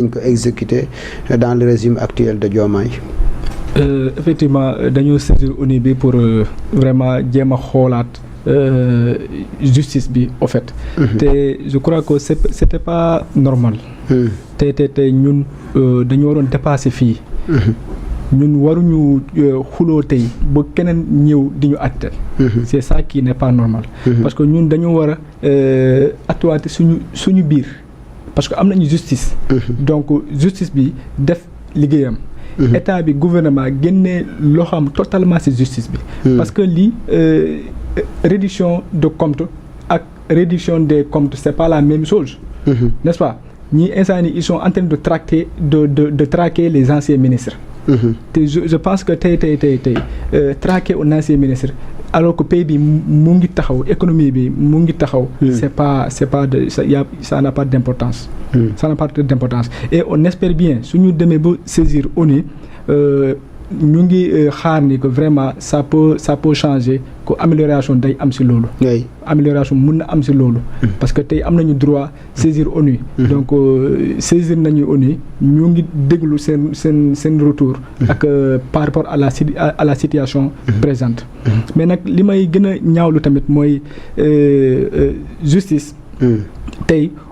ñu ko exécuté dans le régime actuel de Diomaye. Effectivement dañoo saisir ONU bi pour vraiment jéem a xoolaat justice bi au fait. te je crois que c'était pas normal. te ñun dañu waroon dépasser fii. ñun waruñu xuloo tey ba keneen ñëw di ñu àtte. c'est ça qui n'est pas normal. parce que ñun dañu war a attuwaate suñu biir parce que am nañu justice. donc justice bi def liggéeyam. état bi gouvernement génnee loxoom totalement ci justice bi. parce que lii reddition de compte ak reddition des comptes c'est pas la même chose. n'est-ce pas ñii instant ils sont en train de traquer les anciens ministres. te je pense que tey traquer un ancien ministre alors que pays bi mu ngi taxaw économie bi mu ngi taxaw. ça n'a pas d'importance. ça n'a pas d'importance et on espère bien suñu demee ba saisir ONU ñu ngi xaar ni que vraiment ça peut changer que amélioration day am ci loolu. amélioration mun na am ci loolu. parce que tey am nañu droit saisir ONU. donc saisir nañu ONU ñu ngi déglu seen retour. ak par rapport à la situation présente. mais nag li may gën a ñaawlu tamit mooy justice.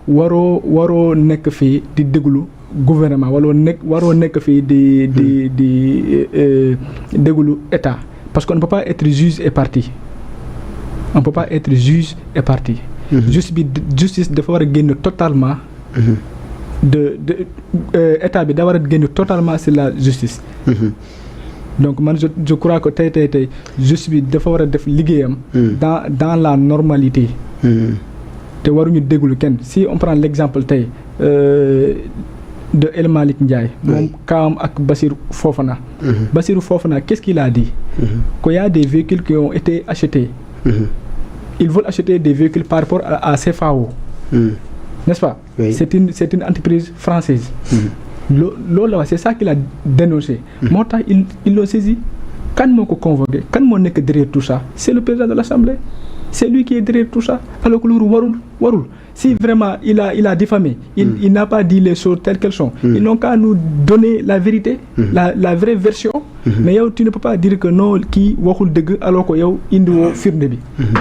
waroo nekk fii di déglu gouvernement waroo nekk fii di déglu état parce qu'on ne peut pas être juge et partie. Justice dafa war a génn totalement. état bi da war a génn totalement sur la justice. donc man je crois que tey justice bi dafa war a def liggéeyam. dans la normalité. te waruñu déglu kenn si on prend l'exemple tey de El Malick Ndiaye. moom kaam ak Bassirou Fofana. Bassirou Fofana qu'est-ce qu'il a dit. qu'il y a des véhicules qui ont été achetés. Ils veulent acheter des véhicules par rapport à CFAO. N'est-ce pas? C'est une entreprise française. Loolu la wax c'est ça qu'il a dénoncé. moo tax ils l'ont saisi. Kan moo ko convoqué kan moo nekk derrière tout ça c'est le président de l'Assemblée. C'est lui qui est derrière tout ça alors que loolu warul si vraiment il a diffamé il n'a pas dit les choses telles qu'elles sont. Ils n'ont qu'à nous donner la vérité. la vraie version. mais yow tu ne peux pas dire que non kii waxul dëgg alors que yow indiwoo firnde bi.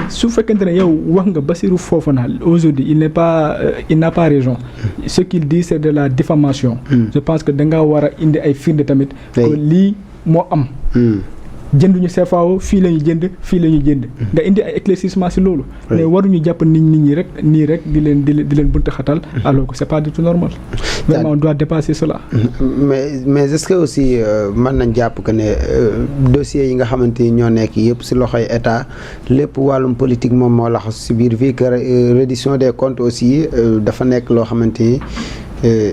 su fekkente ne yow wax nga Bassirou Fofana aujourd'hui il n'a pas raison. ce qu'il dit c'est de la diffamation. je pense que da nga war a indi ay firnde tamit. que lii moo am. jënduñu CFAO fii la ñu jënd nga indi ay éclaircissement ci loolu. mais waruñu jàpp nit ñi rek nii rek di leen buntu xatal. alors que c'est pas du tout normal. vraiment on doit dépasser cela. mais est-ce que aussi mën nañ jàpp que ne dossiers yi nga xamante ni ñoo nekk yëpp ci loxoy état lépp wàllum politique moom moo laxas ci biir vu que reddition des comptes aussi dafa nekk loo xamante ni.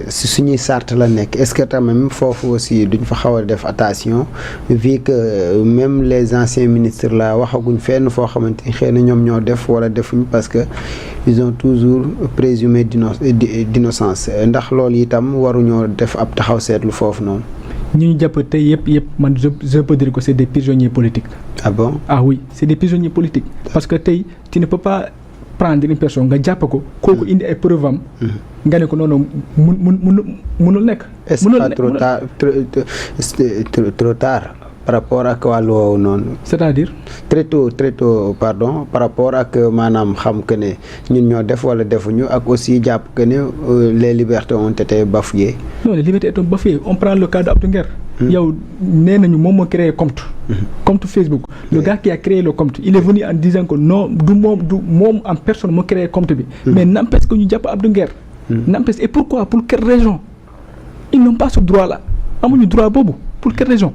si suñuy sart la nekk est-ce que tamit foofu aussi duñ fa xaw a def attention vu que même les anciens ministres la waxaguñ fenn foo xamante ni xëy na ñoom ñoo def wala defuñ parce que ils ont toujours présumé d'innocence ndax loolu itam waruñoo def ab taxaw seetlu foofu noonu. ñu jàpp tey yëpp man je peux dire que c'est des prisonniers politiques. Ah bon? Ah oui c'est des prisonniers politiques parce que tey tu ne peux pas prendre une personne nga jàpp ko kooku indi ay preuve am nga ne ko noonu mënul nekk. est-ce que trop tard par rapport ak wàllu woowu noonu. c'est-à-dire. très tôt pardon par rapport ak maanaam xam que ne ñun ñoo def wala defuñu ak aussi jàpp que ne les libertés ont été bafouées. non les libertés ont été bafouées on prend le cas de Abdou Nguer. yow nee nañu moom moo créé compte Facebook. le gars qui a créé le compte il est venu en disant que non du moom en personne moo créé compte bi. mais n'empêche que ñu jàpp Abdou Nguer. n'empêche et pourquoi pour quelle raison ils n'ont pas ce droit là amuñu droit boobu pour quelle raison.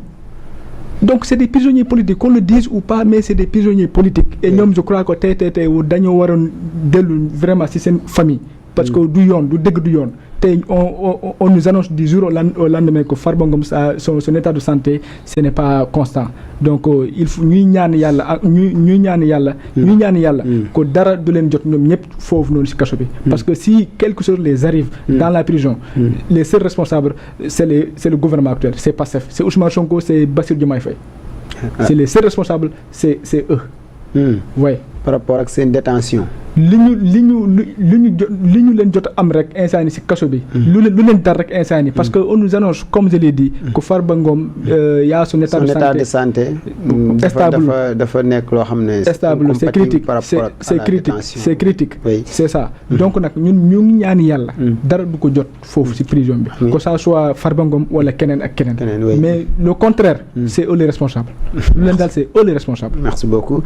donc c'est des prisonniers politiques qu'on le dise ou pas mais c'est des prisonniers politiques. et ñoom je crois que tey dañoo waroon dellu vraiment ci seen famille. parce que du yoon du dëgg du yoon tey on nous annonce du jour au lendemain que Farba Ngom son état de santé ce n'est pas constant donc il faut ñuy ñaan yàlla que dara du leen jot ñoom ñëpp foofu noonu ci kaso bi. parce que si quelque chose les arrive dans la prison les seuls responsables c'est le gouvernement actuel c'est Pastef c'est Ousmane Sonko c'est Bassirou Diomaye Faye. c'est les seuls responsables c'est eux. Ouais. Par rapport ak seen détention. li ñu leen jot am rek instant yi si kaso bi. lu leen dar rek instant yi parce que on nous annonce comme je l'ai dit. que Farba Ngom yaa son état de santé stable dafa nekk loo xam ne. stable c'est critique c'est critique. c'est ça donc nag ñun ñu ngi ñaan yàlla. dara du ko jot foofu si prison bi. que ça soit Farba Ngom wala keneen ak keneen. mais le contraire. c'est eux les responsables. lu leen daal c'est eux les responsables. merci beaucoup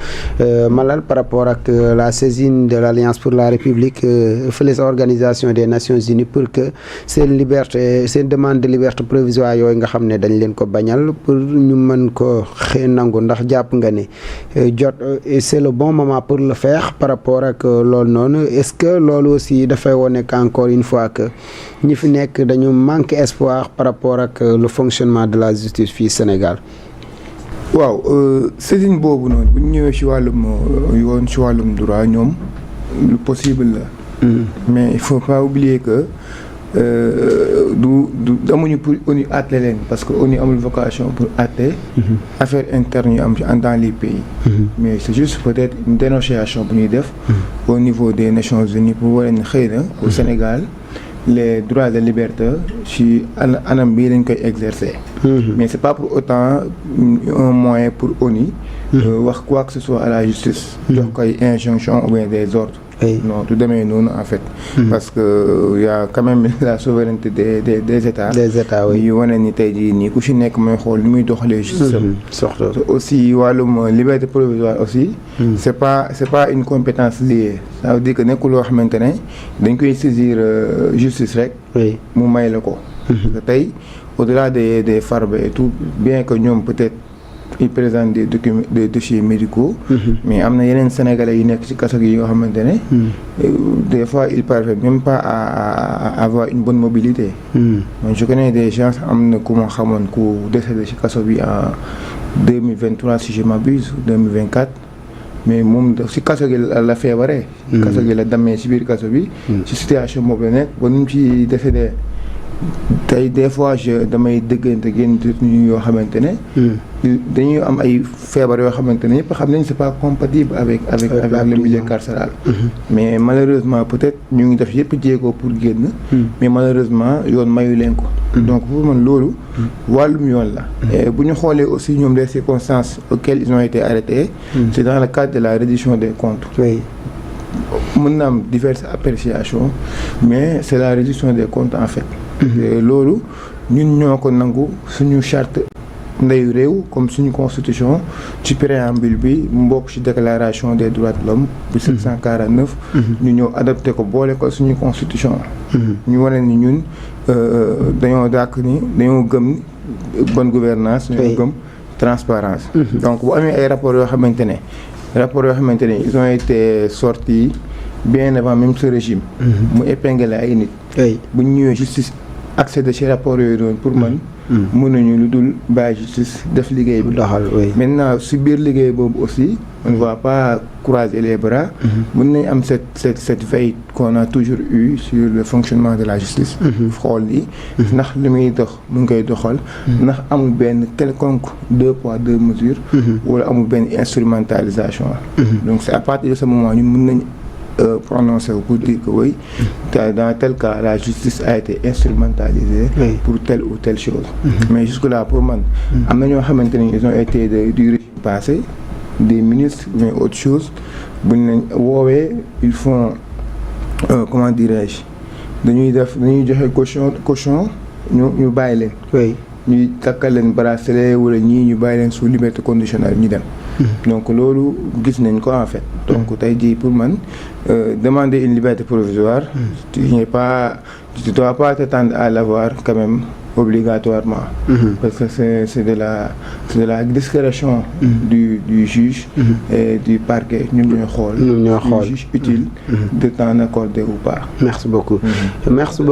Malal par rapport ak la saisine de l'Alliance pour la République fële sa organisation des Nations Unies pour que seen demande de liberté provisoire yooyu nga xam ne dañ leen ko bañal pour ñu mën ko xëy nangu ndax jàpp nga ne jot c'est le bon moment pour le faire par rapport ak loolu noonu est-ce que loolu aussi dafay wone encore une fois que ñi fi nekk dañu manque espoir par rapport ak le fonctionnement de la justice fii Sénégal. waaw saisine boobu noonu bu ñu ñëwee ci wàllum yoon ci wàllum droit ñoom lu possible la. mais il faut pas oublier que du amuñu pour ONU àtte leen parce que ONU amul vocation pour àtte affaire interne yu am dans les pays. mais c'est juste peut-être une dénonciation bu ñuy def. au niveau des Nations Unies pour wane ne xëy na au Sénégal. les droits de liberté ci anam bii lañ koy exercer. mais c'est pas pour autant un moyen pour ONU wax quoi que ce soit à la justice. jox koy injonction ou bien des ordres. non du demee noonu en fait. parce que y a quand même la souveraineté des États. des États oui. yu wane ni tey jii nii ku ci nekk mooy xool ni muy doxalee justice am. surtout aussi wàllum liberté provisoire aussi. c'est pas une compétence liée. ça veut dire que nekkul loo xamante ne dañ koy saisir justice rek. mu may la ko. parce que tey au-delà des Farba et tout bien que ñoom peut-être. ils présentent des dossiers médicaux. mais am na yeneen sénégalais yu nekk ci kaso gi yoo xamante ne. des fois ils parviennent même pas à avoir une bonne mobilité. donc je connais des gens am na ku ma xamoon ku décédé ci kaso bi en 2023 si je m'abuse 2024. mais moom ci kaso gi la feebaree. kaso gi la dammee ci biir kaso bi. ci situation boobu la nekk ba nu mu ci décédé. tey des fois damay dëggante génn ñu yoo xamante ne. dañuy am ay feebar yoo xamante ne ñëpp xam nañ c'est pas compatible avec le milieu carcéral. mais malheureusement peut-être ñu ngi def yëpp jéego pour génn. mais malheureusement yoon mayu leen ko. donc pour man loolu. wàllum yoon la. et bu ñu xoolee aussi ñoom les circonstances auxquelles ils ont été arrêtés. c'est dans le cadre de la reddition des comptes. mën na am diverses appréciations mais c'est la reddition des comptes en fait. loolu ñun ñoo ko nangu suñu charte ndeyu réew comme suñu constitution ci préambule bi mu bokk ci déclaration des droits de l'homme bu 749. ñu ñëw adopté ko boole ko suñu constitution. ñu wane ni ñun dañoo dàkk ni dañoo gëm bonne gouvernance dañoo gëm transparence. donc bu amee ay rapports yoo xamante ne ils ont été sortis bien avant même ce régime. mu épinglé ay nit. bu ñu ñëwee justice accéder ci rapport yooyu doon pour man. mën nañu lu dul bàyyi justice def liggéey bi. doxal maintenant si biir liggéey boobu aussi on ne va pas croiser les bras. mën nañ am cette veille qu'on a toujours eu sur le fonctionnement de la justice. xool yi ndax li muy dox mu ngi koy doxal. ndax amul benn quelconque 2 poids 2 mesures. wala amul benn instrumentalisation. donc c'est à partir de ce moment ñun mën nañ prononcé pour dire que oui, dans tel cas, la justice a été instrumentalisée pour telle ou telle chose. Mais jusque-là, pour moi, ils ont été du régime passé, des ministres, mais autre chose. Ils font, comment dirais-je, dañuy joxe caution ñu bàyyi leen. ñuy takkal leen bracelet wala ñii ñu bàyyi leen sous liberté conditionnelle ñu dem. donc loolu gis nañ ko en fait. donc tey jii pour man demander une liberté provisoire. tu dois pas t'attendre à l'avoir quand même obligatoirement. parce que c'est de la discrétion du juge et du parquet ñun ñoo xool. juge utile de temps accorder ou pas. merci beaucoup.